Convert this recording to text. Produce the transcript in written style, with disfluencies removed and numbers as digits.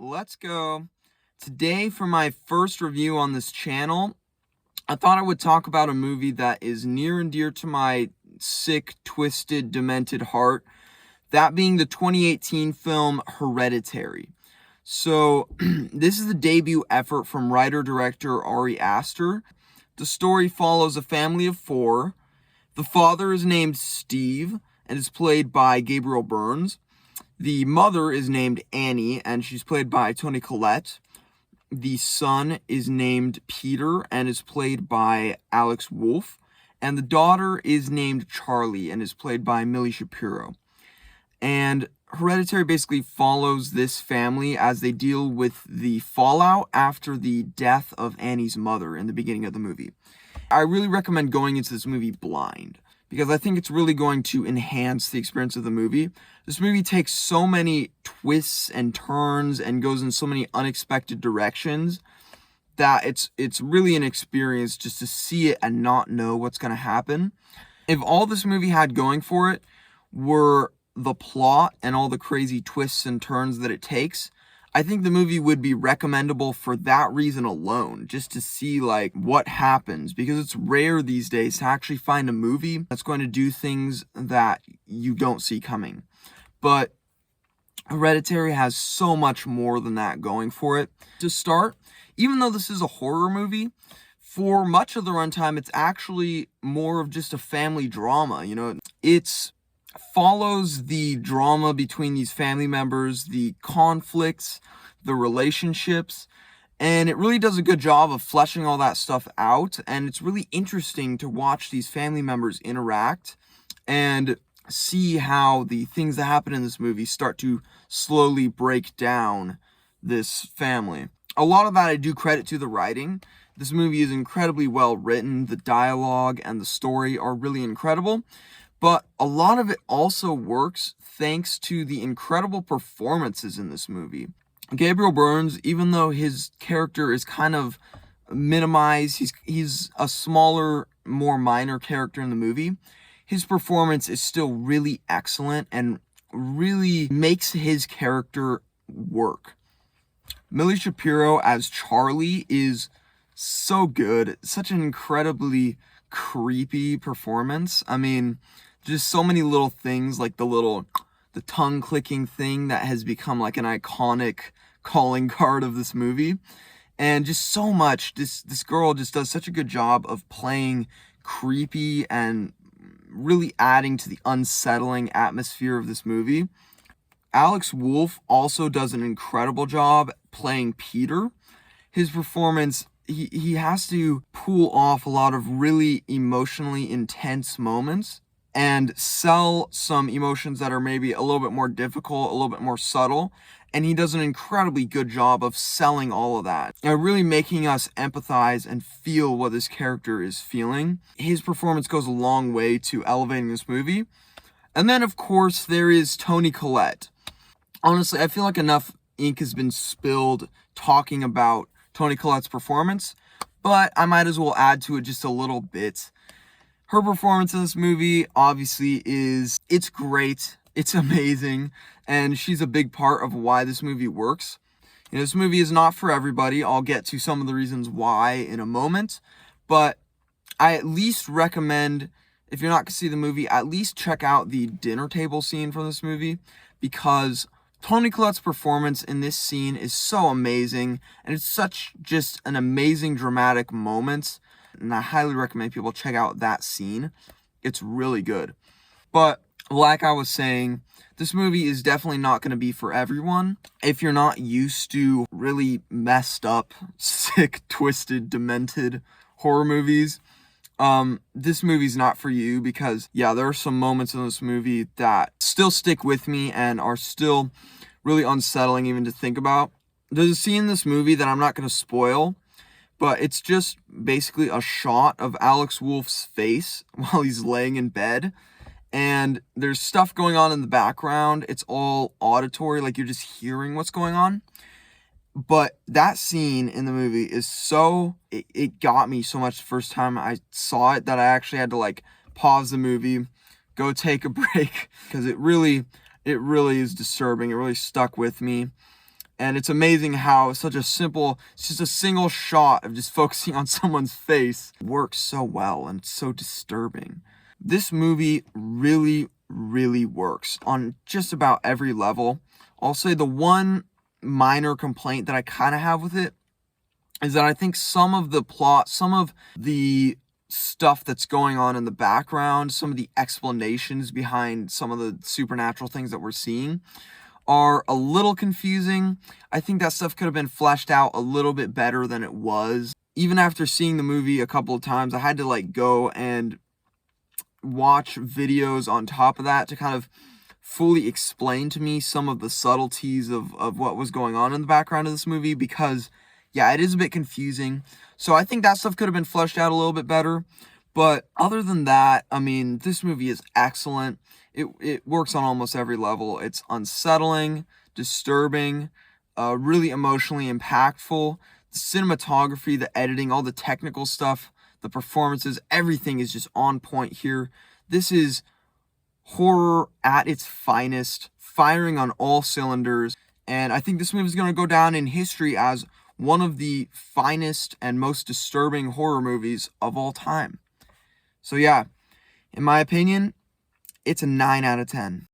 let's go. Today, for my first review on this channel, I thought I would talk about a movie that is near and dear to my sick, twisted, demented heart. That being the 2018 film Hereditary. So, this is the debut effort from writer-director Ari Aster. The story follows a family of four. The father is named Steve and is played by Gabriel Byrne. The mother is named Annie, and she's played by Toni Collette. The son is named Peter and is played by Alex Wolff. And the daughter is named Charlie and is played by Millie Shapiro. And Hereditary basically follows this family as they deal with the fallout after the death of Annie's mother in the beginning of the movie. I really recommend going into this movie blind, because I think it's really going to enhance the experience of the movie. This movie takes so many twists and turns and goes in so many unexpected directions that it's really an experience just to see it and not know what's going to happen. If all this movie had going for it were the plot and all the crazy twists and turns that it takes, I think the movie would be recommendable for that reason alone, just to see like what happens, because it's rare these days to actually find a movie that's going to do things that you don't see coming. But Hereditary has so much more than that going for it. To start, even though this is a horror movie, for much of the runtime, it's actually more of just a family drama. It follows the drama between these family members, the conflicts, the relationships, and it really does a good job of fleshing all that stuff out. And it's really interesting to watch these family members interact and see how the things that happen in this movie start to slowly break down this family. A lot of that I do credit to the writing. This movie is incredibly well written. The dialogue and the story are really incredible. But a lot of it also works thanks to the incredible performances in this movie. Gabriel Byrne, even though his character is kind of minimized, he's a smaller, more minor character in the movie, his performance is still really excellent and really makes his character work. Millie Shapiro as Charlie is so good. Such an incredibly creepy performance. I mean, just so many little things, like the tongue clicking thing that has become like an iconic calling card of this movie. And just so much, this girl just does such a good job of playing creepy and really adding to the unsettling atmosphere of this movie. Alex Wolff also does an incredible job playing Peter. His performance, he has to pull off a lot of really emotionally intense moments and sell some emotions that are maybe a little bit more difficult, a little bit more subtle. And he does an incredibly good job of selling all of that, and really making us empathize and feel what this character is feeling. His performance goes a long way to elevating this movie. And then, of course, there is Toni Collette. Honestly, I feel like enough ink has been spilled talking about Toni Collette's performance, but I might as well add to it just a little bit. Her performance in this movie, obviously, it's great. It's amazing. And she's a big part of why this movie works. This movie is not for everybody. I'll get to some of the reasons why in a moment. But I at least recommend, if you're not going to see the movie, at least check out the dinner table scene from this movie, because Toni Collette's performance in this scene is so amazing. And it's such just an amazing dramatic moment. And I highly recommend people check out that scene. It's really good. But like I was saying, this movie is definitely not going to be for everyone. If you're not used to really messed up, sick, twisted, demented horror movies, this movie's not for you, because there are some moments in this movie that still stick with me and are still really unsettling even to think about. There's a scene in this movie that I'm not going to spoil, but it's just basically a shot of Alex Wolff's face while he's laying in bed. And there's stuff going on in the background. It's all auditory, like you're just hearing what's going on. But that scene in the movie is it got me so much the first time I saw it that I actually had to pause the movie, go take a break, because it really is disturbing. It really stuck with me. And it's amazing how it's just a single shot of just focusing on someone's face works so well, and it's so disturbing. This movie really, really works on just about every level. I'll say the one minor complaint that I kind of have with it is that I think some of the plot, some of the stuff that's going on in the background, some of the explanations behind some of the supernatural things that we're seeing are a little confusing. I think that stuff could have been fleshed out a little bit better than it was. Even after seeing the movie a couple of times, I had to go and watch videos on top of that to kind of fully explain to me some of the subtleties of what was going on in the background of this movie, because yeah, it is a bit confusing. So I think that stuff could have been fleshed out a little bit better. But other than that, I mean, this movie is excellent. It works on almost every level. It's unsettling, disturbing, really emotionally impactful. The cinematography, the editing, all the technical stuff, the performances, everything is just on point here. This is horror at its finest, firing on all cylinders. And I think this movie is going to go down in history as one of the finest and most disturbing horror movies of all time. So yeah, in my opinion, it's a 9 out of 10.